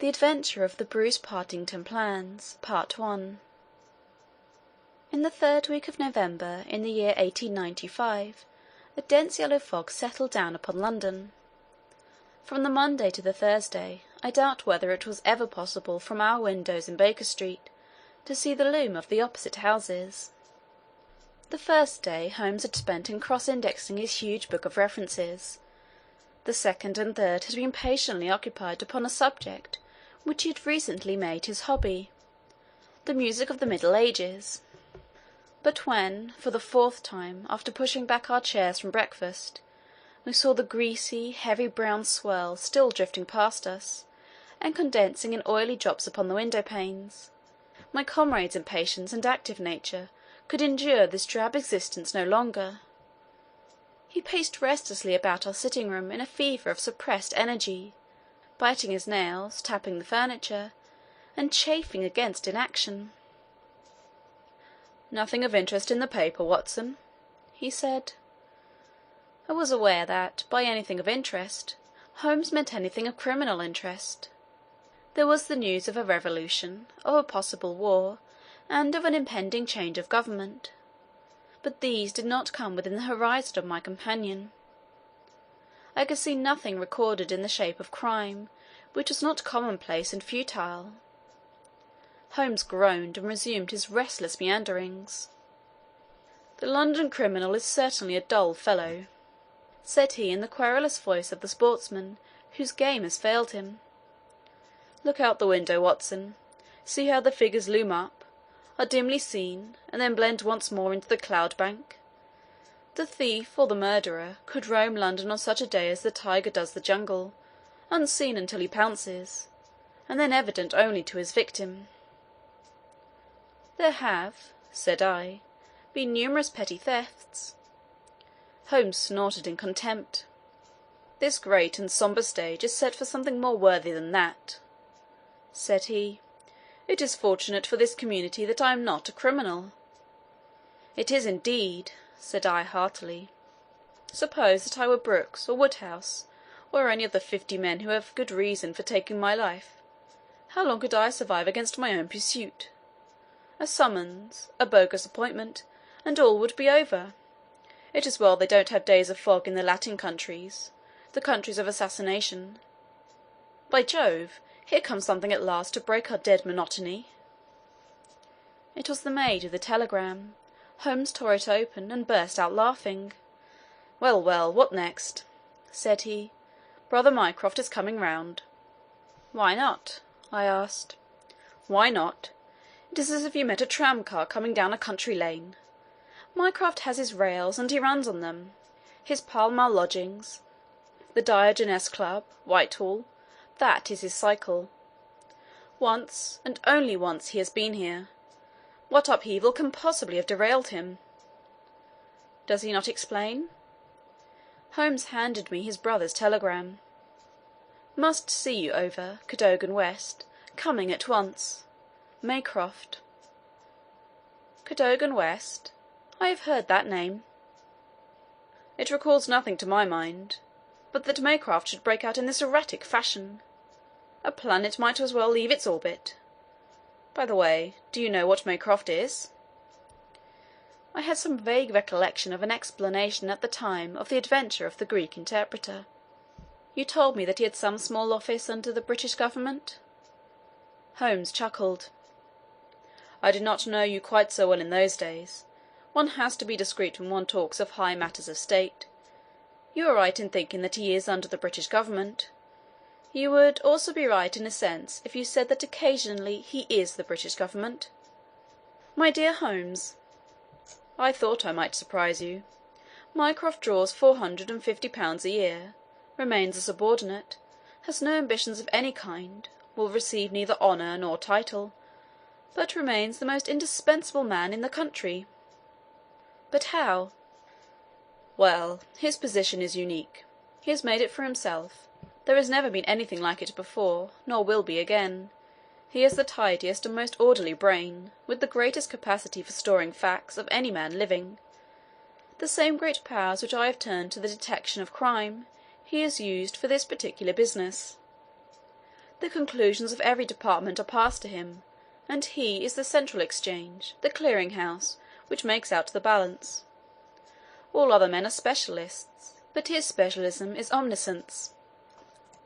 The Adventure of the Bruce Partington Plans, Part 1. In the third week of November, in the year 1895, a dense yellow fog settled down upon London. From the Monday to the Thursday, I doubt whether it was ever possible from our windows in Baker Street to see the loom of the opposite houses. The first day Holmes had spent in cross-indexing his huge book of references. The second and third had been patiently occupied upon a subject which he had recently made his hobby, the music of the Middle Ages. But when, for the fourth time, after pushing back our chairs from breakfast, we saw the greasy, heavy brown swirl still drifting past us, and condensing in oily drops upon the window-panes, my comrade's impatience and active nature could endure this drab existence no longer. He paced restlessly about our sitting-room in a fever of suppressed energy, biting his nails, tapping the furniture, and chafing against inaction. "Nothing of interest in the paper, Watson?" he said. I was aware that, by anything of interest, Holmes meant anything of criminal interest. There was the news of a revolution, of a possible war, and of an impending change of government, but these did not come within the horizon of my companion. I could see nothing recorded in the shape of crime which was not commonplace and futile. Holmes groaned and resumed his restless meanderings. "The London criminal is certainly a dull fellow," said he in the querulous voice of the sportsman whose game has failed him. "Look out the window, Watson. See how the figures loom up, are dimly seen, and then blend once more into the cloud bank. The thief or the murderer could roam London on such a day as the tiger does the jungle, unseen until he pounces, and then evident only to his victim." "There have," said I, "been numerous petty thefts." Holmes snorted in contempt. "This great and sombre stage is set for something more worthy than that," said he. "It is fortunate for this community that I am not a criminal." "It is indeed," said I heartily. "Suppose that I were Brooks or Woodhouse, or any of the 50 men who have good reason for taking my life, how long could I survive against my own pursuit? A summons, a bogus appointment, and all would be over. It is well they don't have days of fog in the Latin countries, the countries of assassination. By Jove, here comes something at last to break our dead monotony." It was the maid with the telegram. Holmes tore it open, and burst out laughing. "Well, well, what next?" said he. "Brother Mycroft is coming round." "Why not?" I asked. "Why not? It is as if you met a tram-car coming down a country lane. Mycroft has his rails, and he runs on them. His Pall Mall lodgings, the Diogenes Club, Whitehall, that is his cycle. Once, and only once, he has been here. What upheaval can possibly have derailed him?" "Does he not explain?" Holmes handed me his brother's telegram. "Must see you over, Cadogan West. Coming at once. Maycroft." Cadogan West? I have heard that name. "It recalls nothing to my mind, but that Maycroft should break out in this erratic fashion. A planet might as well leave its orbit. By the way, do you know what Maycroft is?" I had some vague recollection of an explanation at the time of the adventure of the Greek interpreter. "You told me that he had some small office under the British government?" Holmes chuckled. "I did not know you quite so well in those days. One has to be discreet when one talks of high matters of state. You are right in thinking that he is under the British government. You would also be right in a sense if you said that occasionally he is the British government. My dear Holmes, I thought I might surprise you. Mycroft draws £450 a year, remains a subordinate, has no ambitions of any kind, will receive neither honour nor title, but remains the most indispensable man in the country." "But how?" "Well, his position is unique. He has made it for himself. There has never been anything like it before, nor will be again. He has the tidiest and most orderly brain, with the greatest capacity for storing facts, of any man living. The same great powers which I have turned to the detection of crime, he has used for this particular business. The conclusions of every department are passed to him, and he is the central exchange, the clearing-house, which makes out the balance. All other men are specialists, but his specialism is omniscience.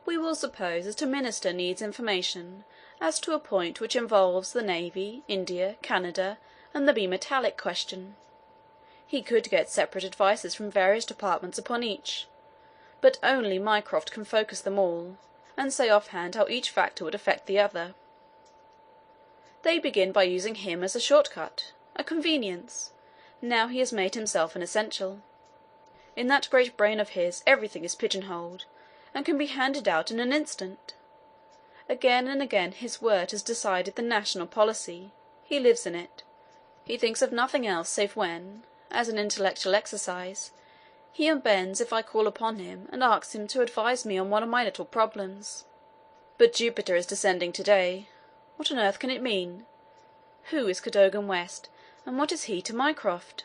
We will suppose that a minister needs information as to a point which involves the Navy, India, Canada, and the bimetallic question. He could get separate advices from various departments upon each, but only Mycroft can focus them all, and say offhand how each factor would affect the other. They begin by using him as a short-cut, a convenience. Now he has made himself an essential. In that great brain of his everything is pigeon-holed, and can be handed out in an instant. Again and again his word has decided the national policy. He lives in it. He thinks of nothing else save when, as an intellectual exercise, he unbends if I call upon him and ask him to advise me on one of my little problems. But Jupiter is descending to-day. What on earth can it mean? Who is Cadogan West, and what is he to Mycroft?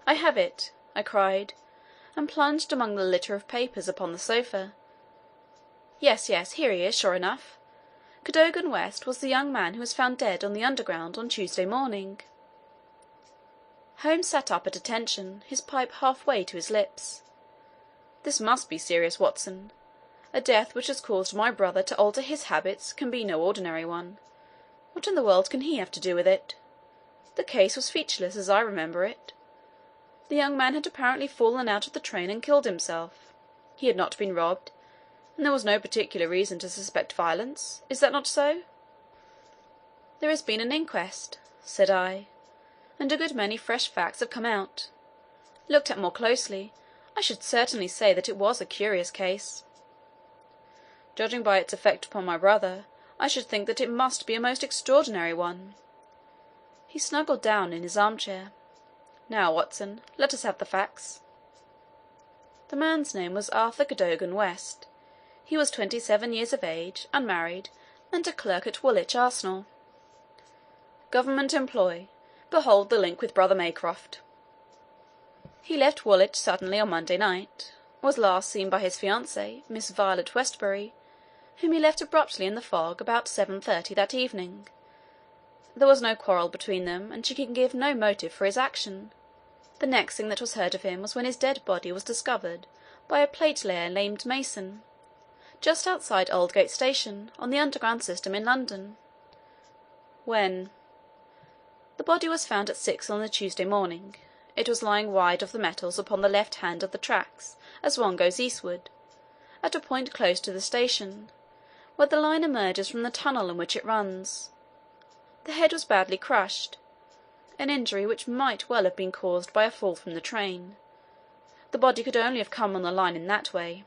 I have it, I cried, and plunged among the litter of papers upon the sofa. Yes, here he is, sure enough. Cadogan West was the young man who was found dead on the Underground on Tuesday morning. Holmes sat up at attention, his pipe half-way to his lips. This must be serious, Watson. A death which has caused my brother to alter his habits can be no ordinary one. What in the world can he have to do with it? The case was featureless as I remember it. The young man had apparently fallen out of the train and killed himself. He had not been robbed, and there was no particular reason to suspect violence. Is that not so? There has been an inquest, said I, and a good many fresh facts have come out. Looked at more closely, I should certainly say that it was a curious case. Judging by its effect upon my brother, I should think that it must be a most extraordinary one. He snuggled down in his armchair. Now, Watson, let us have the facts. The man's name was Arthur Cadogan West. He was 27 years of age, unmarried, and a clerk at Woolwich Arsenal. Government employ. Behold the link with Brother Maycroft. He left Woolwich suddenly on Monday night, was last seen by his fiancée, Miss Violet Westbury, whom he left abruptly in the fog about 7:30 that evening. There was no quarrel between them, and she can give no motive for his action. The next thing that was heard of him was when his dead body was discovered by a plate-layer named Mason, just outside Aldgate Station, on the Underground system in London. When? The body was found at 6 on the Tuesday morning. It was lying wide of the metals upon the left hand of the tracks as one goes eastward, at a point close to the station, where the line emerges from the tunnel in which it runs. The head was badly crushed, an injury which might well have been caused by a fall from the train. The body could only have come on the line in that way.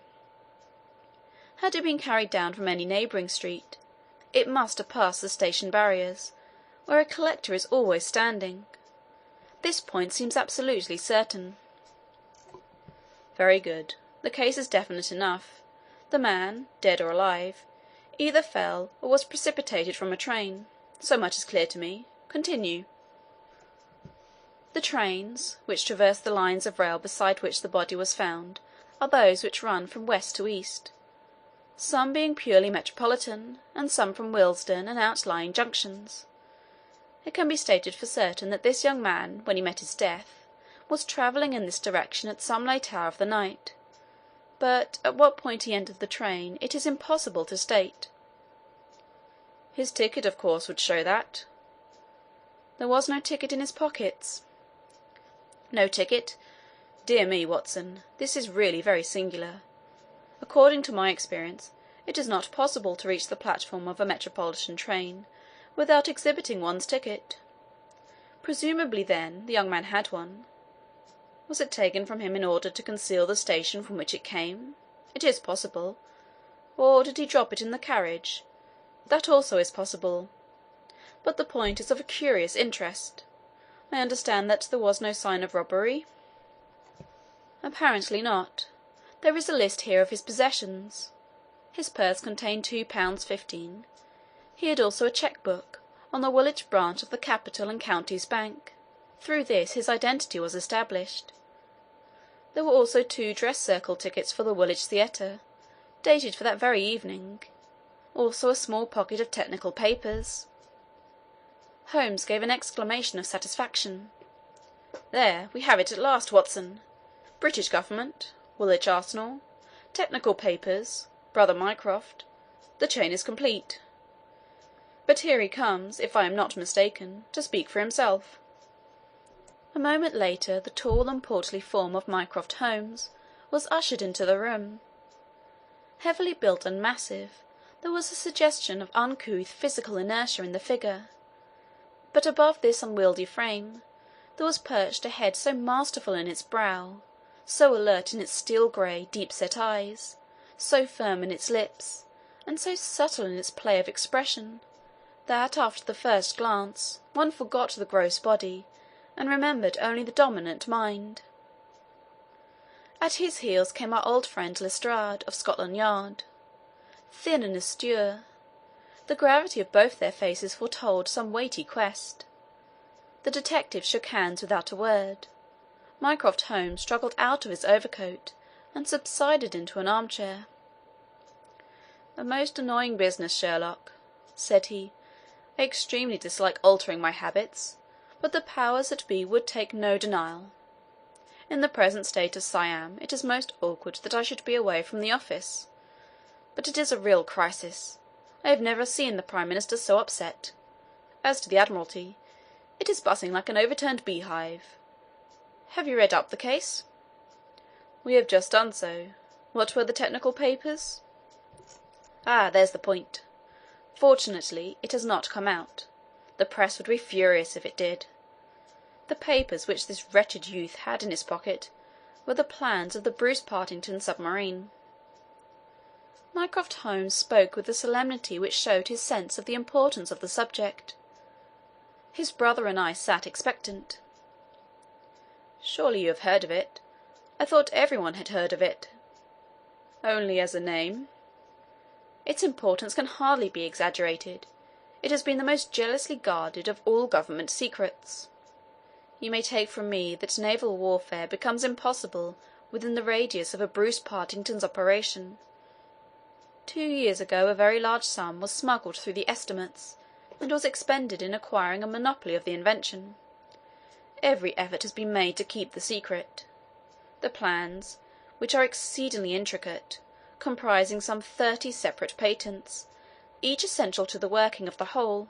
Had it been carried down from any neighbouring street, it must have passed the station barriers, where a collector is always standing. This point seems absolutely certain. Very good. The case is definite enough. The man, dead or alive, either fell or was precipitated from a train. So much is clear to me. Continue. The trains, which traverse the lines of rail beside which the body was found, are those which run from west to east, some being purely metropolitan, and some from Willesden and outlying junctions. It can be stated for certain that this young man, when he met his death, was travelling in this direction at some late hour of the night, but at what point he entered the train it is impossible to state. His ticket, of course, would show that. There was no ticket in his pockets. No ticket? Dear me, Watson, this is really very singular. According to my experience, it is not possible to reach the platform of a metropolitan train without exhibiting one's ticket. Presumably, then, the young man had one. Was it taken from him in order to conceal the station from which it came? It is possible. Or did he drop it in the carriage? That also is possible. But the point is of a curious interest. I understand that there was no sign of robbery? Apparently not. There is a list here of his possessions. His purse contained £2.15. He had also a cheque-book on the Woolwich branch of the Capital and Counties Bank. Through this his identity was established. There were also 2 dress circle tickets for the Woolwich Theatre, dated for that very evening, Also a small pocket of technical papers. Holmes gave an exclamation of satisfaction. "There, we have it at last, Watson. British Government, Woolwich Arsenal, technical papers, Brother Mycroft. The chain is complete. But here he comes, if I am not mistaken, to speak for himself." A moment later the tall and portly form of Mycroft Holmes was ushered into the room. Heavily built and massive, there was a suggestion of uncouth physical inertia in the figure, but above this unwieldy frame there was perched a head so masterful in its brow, so alert in its steel-grey, deep-set eyes, so firm in its lips, and so subtle in its play of expression, that after the first glance one forgot the gross body and remembered only the dominant mind. At his heels came our old friend Lestrade of Scotland Yard. Thin and austere, the gravity of both their faces foretold some weighty quest. The detective shook hands without a word. Mycroft Holmes struggled out of his overcoat and subsided into an armchair. "A most annoying business, Sherlock," said he. "I extremely dislike altering my habits, but the powers that be would take no denial. In the present state of Siam it is most awkward that I should be away from the office. But it is a real crisis. I have never seen the Prime Minister so upset. As to the Admiralty, it is buzzing like an overturned beehive. Have you read up the case?" "We have just done so. What were the technical papers?" "Ah, there's the point. Fortunately, it has not come out. The press would be furious if it did. The papers which this wretched youth had in his pocket were the plans of the Bruce Partington submarine." Mycroft Holmes spoke with a solemnity which showed his sense of the importance of the subject. His brother and I sat expectant. "Surely you have heard of it? I thought every one had heard of it." "Only as a name?" "Its importance can hardly be exaggerated. It has been the most jealously guarded of all government secrets. You may take from me that naval warfare becomes impossible within the radius of a Bruce Partington's operation. 2 years ago a very large sum was smuggled through the estimates, and was expended in acquiring a monopoly of the invention. Every effort has been made to keep the secret. The plans, which are exceedingly intricate, comprising some 30 separate patents, each essential to the working of the whole,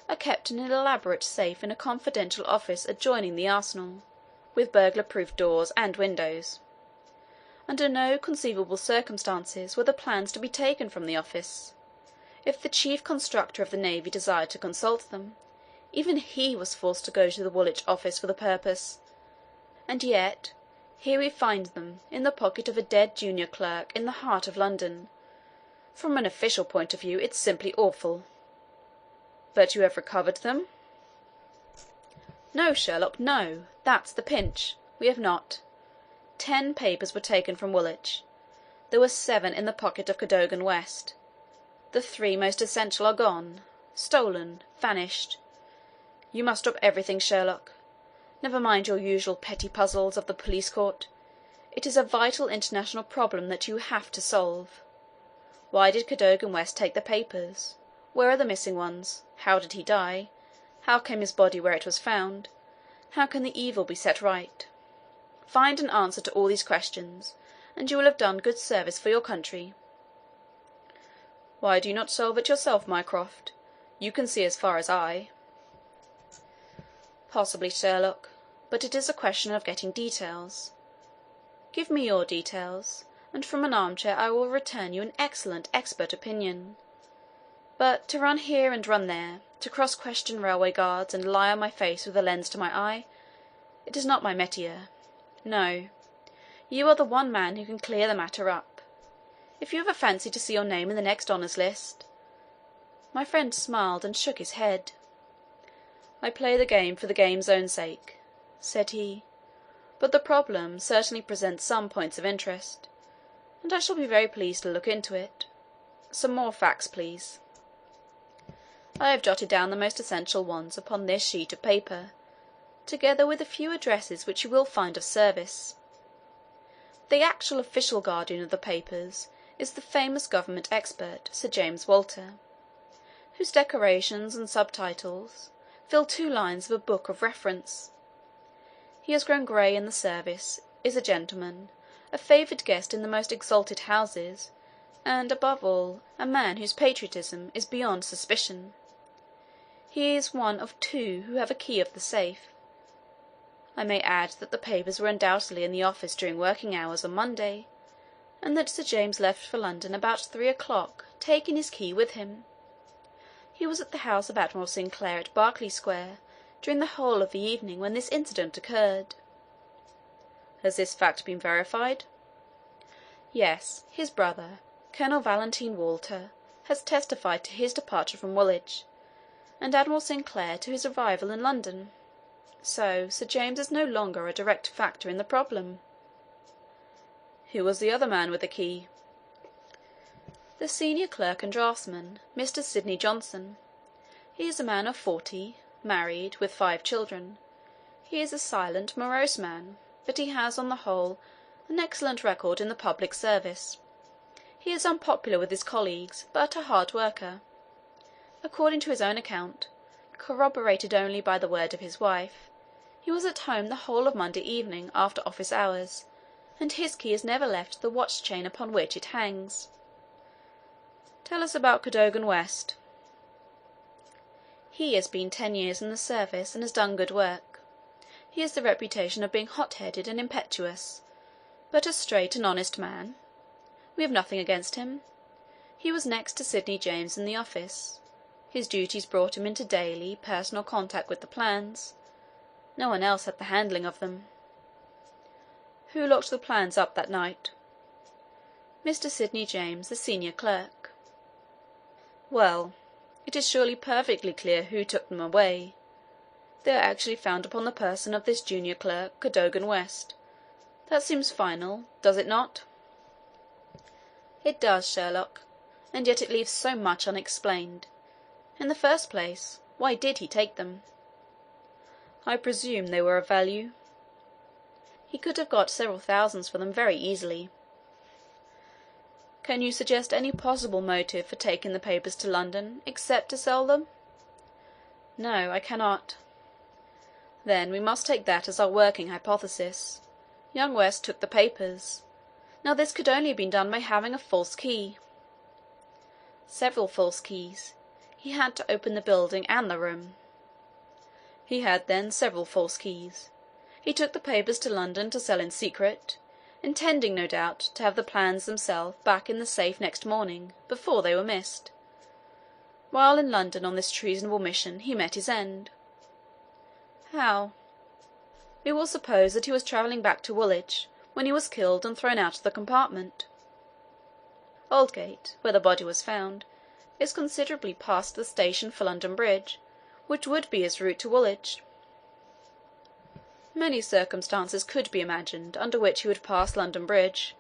are kept in an elaborate safe in a confidential office adjoining the arsenal, with burglar-proof doors and windows. Under no conceivable circumstances were the plans to be taken from the office. If the chief constructor of the navy desired to consult them, even he was forced to go to the Woolwich office for the purpose. And yet, here we find them, in the pocket of a dead junior clerk in the heart of London. From an official point of view, it's simply awful." "But you have recovered them?" "No, Sherlock, no. That's the pinch. We have not. 10 papers were taken from Woolwich. There were 7 in the pocket of Cadogan West. The 3 most essential are gone, stolen, vanished. You must drop everything, Sherlock. Never mind your usual petty puzzles of the police court. It is a vital international problem that you have to solve. Why did Cadogan West take the papers? Where are the missing ones? How did he die? How came his body where it was found? How can the evil be set right? Find an answer to all these questions, and you will have done good service for your country." "Why do you not solve it yourself, Mycroft? You can see as far as I." "Possibly, Sherlock, but it is a question of getting details. Give me your details, and from an armchair I will return you an excellent expert opinion. But to run here and run there, to cross-question railway guards, and lie on my face with a lens to my eye, it is not my métier. No, you are the one man who can clear the matter up. If you have a fancy to see your name in the next honours list—" My friend smiled and shook his head. "I play the game for the game's own sake," said he, "but the problem certainly presents some points of interest, and I shall be very pleased to look into it. Some more facts, please." I have jotted down the most essential ones upon this sheet of paper, together with a few addresses which you will find of service. The actual official guardian of the papers is the famous government expert, Sir James Walter, whose decorations and subtitles fill 2 lines of a book of reference. He has grown grey in the service, is a gentleman, a favoured guest in the most exalted houses, and, above all, a man whose patriotism is beyond suspicion. He is one of 2 who have a key of the safe. I may add that the papers were undoubtedly in the office during working hours on Monday, and that Sir James left for London about 3 o'clock, taking his key with him. He was at the house of Admiral Sinclair at Berkeley Square during the whole of the evening when this incident occurred. Has this fact been verified? Yes, his brother, Colonel Valentine Walter, has testified to his departure from Woolwich, and Admiral Sinclair to his arrival in London. So Sir James is no longer a direct factor in the problem. Who was the other man with the key? The senior clerk and draftsman, Mr. Sidney Johnson. He is a man of 40, married, with 5 children. He is a silent, morose man, but he has, on the whole, an excellent record in the public service. He is unpopular with his colleagues, but a hard worker. According to his own account, corroborated only by the word of his wife, he was at home the whole of Monday evening after office hours, and his key has never left the watch-chain upon which it hangs. Tell us about Cadogan West. He has been 10 years in the service and has done good work. He has the reputation of being hot-headed and impetuous, but a straight and honest man. We have nothing against him. He was next to Sidney James in the office. His duties brought him into daily, personal contact with the plans. No one else had the handling of them. Who locked the plans up that night? Mr. Sidney James, the senior clerk. Well, it is surely perfectly clear who took them away. They are actually found upon the person of this junior clerk, Cadogan West. That seems final, does it not? It does, Sherlock, and yet it leaves so much unexplained. In the first place, why did he take them? I presume they were of value. He could have got several thousands for them very easily. Can you suggest any possible motive for taking the papers to London, except to sell them? No, I cannot. Then we must take that as our working hypothesis. Young West took the papers. Now this could only have been done by having a false key. Several false keys. He had to open the building and the room. He had, then, several false keys. He took the papers to London to sell in secret, intending, no doubt, to have the plans themselves back in the safe next morning, before they were missed. While in London on this treasonable mission, he met his end. How? We will suppose that he was travelling back to Woolwich when he was killed and thrown out of the compartment. Aldgate, where the body was found, is considerably past the station for London Bridge, which would be his route to Woolwich. Many circumstances could be imagined under which he would pass London Bridge.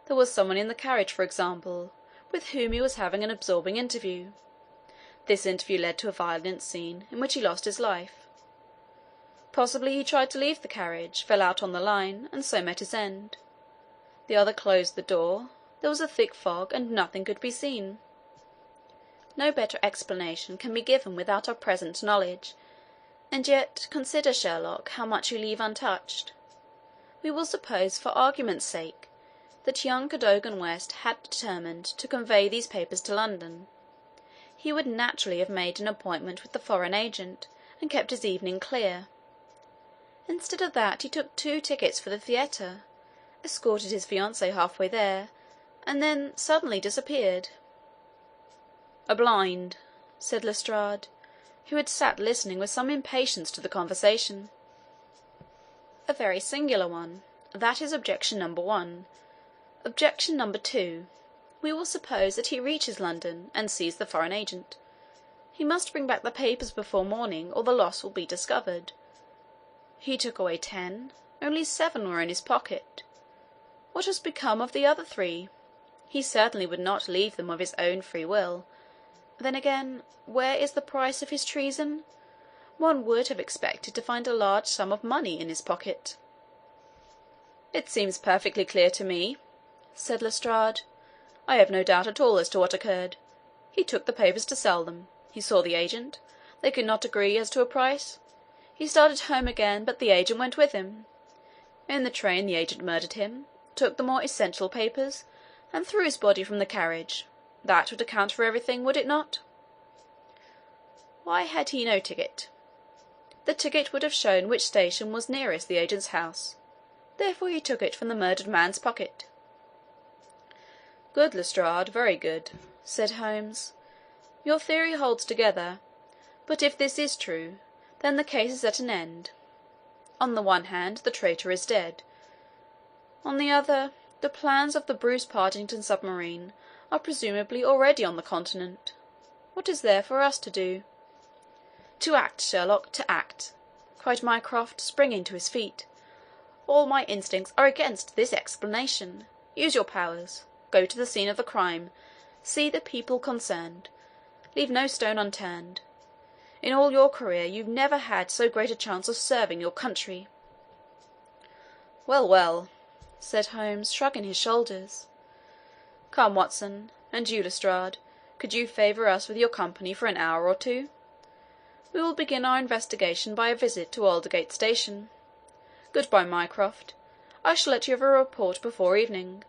There was someone in the carriage, for example, with whom he was having an absorbing interview. This interview led to a violent scene in which he lost his life. Possibly he tried to leave the carriage, fell out on the line, and so met his end. The other closed the door. There was a thick fog, and nothing could be seen. No better explanation can be given without our present knowledge, and yet consider, Sherlock, how much you leave untouched. We will suppose, for argument's sake, that young Cadogan West had determined to convey these papers to London. He would naturally have made an appointment with the foreign agent, and kept his evening clear. Instead of that, he took 2 tickets for the theatre, escorted his fiancée halfway there, and then suddenly disappeared. "A blind," said Lestrade, who had sat listening with some impatience to the conversation. "A very singular one. That is objection number 1. Objection number 2. We will suppose that he reaches London, and sees the foreign agent. He must bring back the papers before morning, or the loss will be discovered. He took away 10, only 7 were in his pocket. What has become of the other 3? He certainly would not leave them of his own free will. Then again, where is the price of his treason? One would have expected to find a large sum of money in his pocket." "It seems perfectly clear to me," said Lestrade. I have no doubt at all as to what occurred. He took the papers to sell them. He saw the agent. They could not agree as to a price. He started home again, but the agent went with him. In the train the agent murdered him, took the more essential papers, and threw his body from the carriage. That would account for everything, would it not? Why had he no ticket? The ticket would have shown which station was nearest the agent's house. Therefore he took it from the murdered man's pocket. Good, Lestrade, very good, said Holmes. Your theory holds together, but if this is true, then the case is at an end. On the one hand, the traitor is dead. On the other, the plans of the Bruce Partington submarine are presumably already on the continent. What is there for us to do? To act, Sherlock, to act, cried Mycroft, springing to his feet. All my instincts are against this explanation. Use your powers. Go to the scene of the crime. See the people concerned. Leave no stone unturned. In all your career you've never had so great a chance of serving your country. Well, well, said Holmes, shrugging his shoulders. Come, Watson, and you, Lestrade, could you favour us with your company for an hour or two? We will begin our investigation by a visit to Aldergate Station. Good-bye, Mycroft. I shall let you have a report before evening,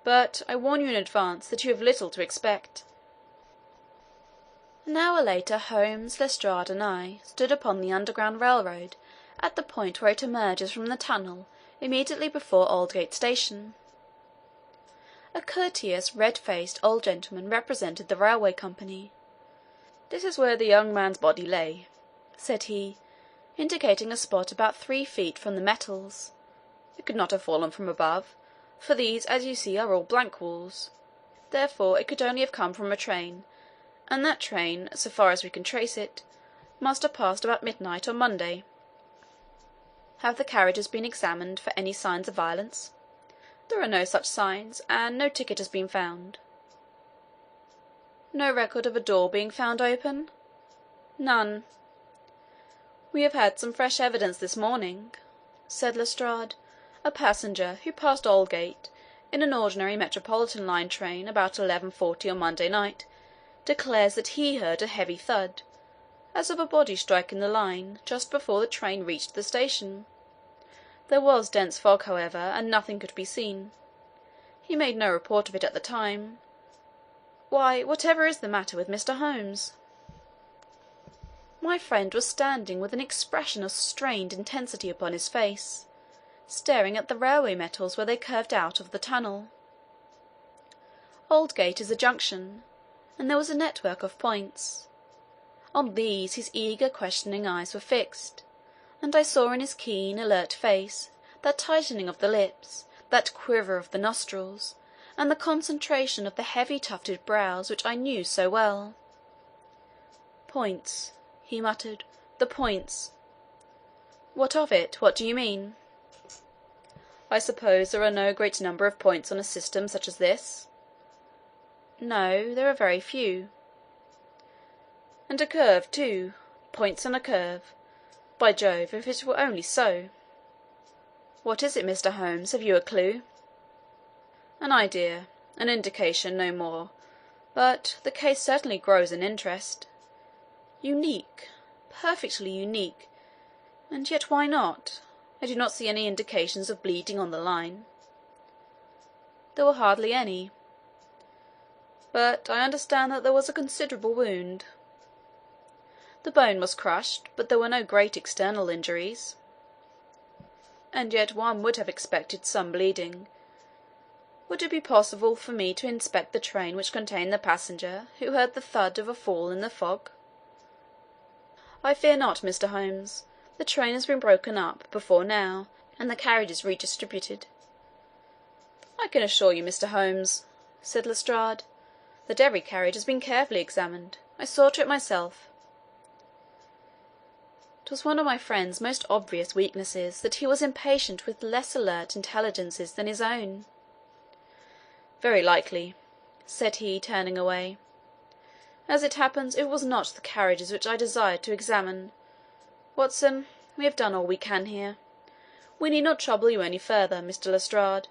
but I warn you in advance that you have little to expect. An hour later, Holmes, Lestrade, and I stood upon the Underground Railroad at the point where it emerges from the tunnel immediately before Aldgate Station. A courteous, red-faced old gentleman represented the railway company. "This is where the young man's body lay," said he, indicating a spot about 3 feet from the metals. "It could not have fallen from above, for these, as you see, are all blank walls. Therefore it could only have come from a train, and that train, so far as we can trace it, must have passed about midnight on Monday." "Have the carriages been examined for any signs of violence?" "There are no such signs, and no ticket has been found." "No record of a door being found open?" "None." "We have had some fresh evidence this morning," said Lestrade. "A passenger who passed Aldgate in an ordinary Metropolitan line train about 11:40 on Monday night declares that he heard a heavy thud, as of a body striking the line, just before the train reached the station. There was dense fog, however, and nothing could be seen. He made no report of it at the time. Why, whatever is the matter with Mr. Holmes?" My friend was standing with an expression of strained intensity upon his face, staring at the railway metals where they curved out of the tunnel. Aldgate is a junction, and there was a network of points. On these his eager, questioning eyes were fixed, and I saw in his keen, alert face that tightening of the lips, that quiver of the nostrils, and the concentration of the heavy tufted brows which I knew so well. "Points," he muttered, "the points." "What of it? What do you mean?" "I suppose there are no great number of points on a system such as this?" "No, there are very few." "And a curve too. Points on a curve. By Jove, if it were only so!" "What is it, Mr. Holmes? Have you a clue?" "An idea, an indication, no more. But the case certainly grows in interest. Unique, perfectly unique. And yet why not? I do not see any indications of bleeding on the line." "There were hardly any." "But I understand that there was a considerable wound." "The bone was crushed, but there were no great external injuries." "And yet one would have expected some bleeding. Would it be possible for me to inspect the train which contained the passenger who heard the thud of a fall in the fog?" "I fear not, Mr. Holmes. The train has been broken up before now, and the carriages redistributed." "I can assure you, Mr. Holmes," said Lestrade, "that every carriage has been carefully examined. I saw to it myself." It was one of my friend's most obvious weaknesses that he was impatient with less alert intelligences than his own. "Very likely," said he, turning away. "As it happens, it was not the carriages which I desired to examine. Watson, we have done all we can here. We need not trouble you any further, Mr. Lestrade.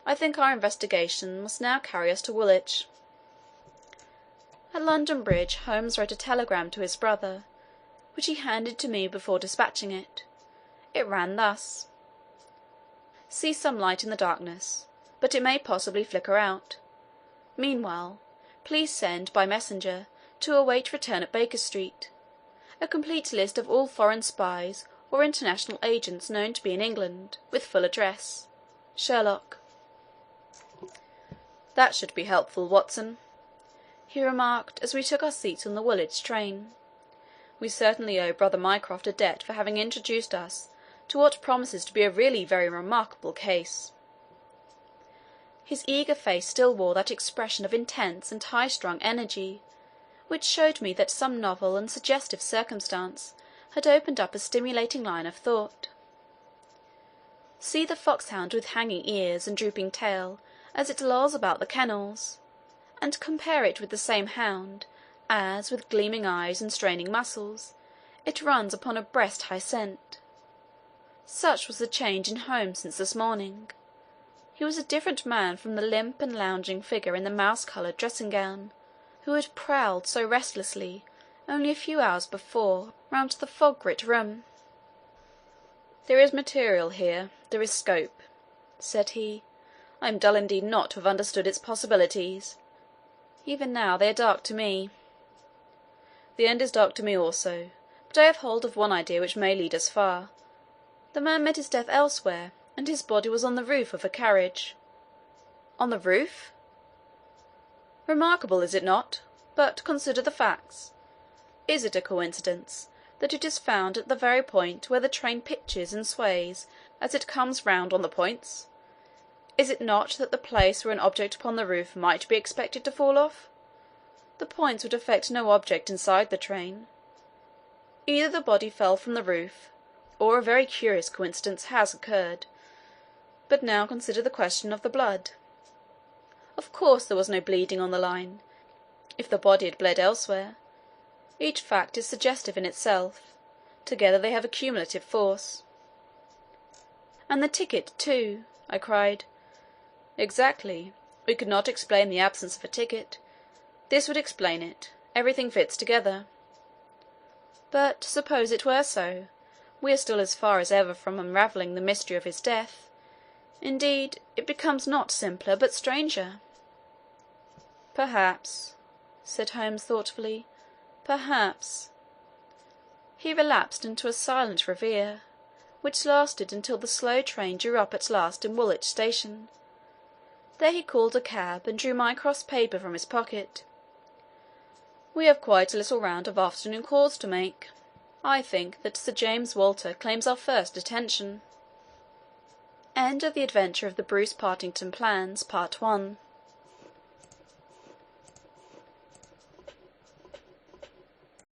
I think our investigation must now carry us to Woolwich." At London Bridge, Holmes wrote a telegram to his brother, which he handed to me before dispatching it. It ran thus: "See some light in the darkness, but it may possibly flicker out. Meanwhile, please send by messenger to await return at Baker Street a complete list of all foreign spies or international agents known to be in England, with full address. Sherlock." "That should be helpful, Watson," he remarked as we took our seats on the Woolwich train. "We certainly owe Brother Mycroft a debt for having introduced us to what promises to be a really very remarkable case." His eager face still wore that expression of intense and high-strung energy which showed me that some novel and suggestive circumstance had opened up a stimulating line of thought. See the foxhound with hanging ears and drooping tail as it lolls about the kennels, and compare it with the same hound as, with gleaming eyes and straining muscles, it runs upon a breast-high scent. Such was the change in Holmes since this morning. He was a different man from the limp and lounging figure in the mouse-coloured dressing-gown, who had prowled so restlessly only a few hours before round the fog-grit room. "There is material here, there is scope," said he. "I am dull indeed not to have understood its possibilities. Even now they are dark to me." "The end is dark to me also, but I have hold of one idea which may lead us far. The man met his death elsewhere, and his body was on the roof of a carriage." "On the roof?" "Remarkable, is it not? But consider the facts. Is it a coincidence that it is found at the very point where the train pitches and sways as it comes round on the points? Is it not that the place where an object upon the roof might be expected to fall off? The points would affect no object inside the train. Either the body fell from the roof, or a very curious coincidence has occurred. But now consider the question of the blood. Of course there was no bleeding on the line, if the body had bled elsewhere. Each fact is suggestive in itself. Together they have a cumulative force." "And the ticket, too," I cried. "Exactly. We could not explain the absence of a ticket. This would explain it. Everything fits together." "But suppose it were so, we are still as far as ever from unravelling the mystery of his death. Indeed, it becomes not simpler, but stranger." "Perhaps," said Holmes thoughtfully, "perhaps." He relapsed into a silent reverie, which lasted until the slow train drew up at last in Woolwich station. There he called a cab and drew Mycroft's paper from his pocket. "We have quite a little round of afternoon calls to make. I think that Sir James Walter claims our first attention." End of the Adventure of the Bruce Partington Plans, Part 1.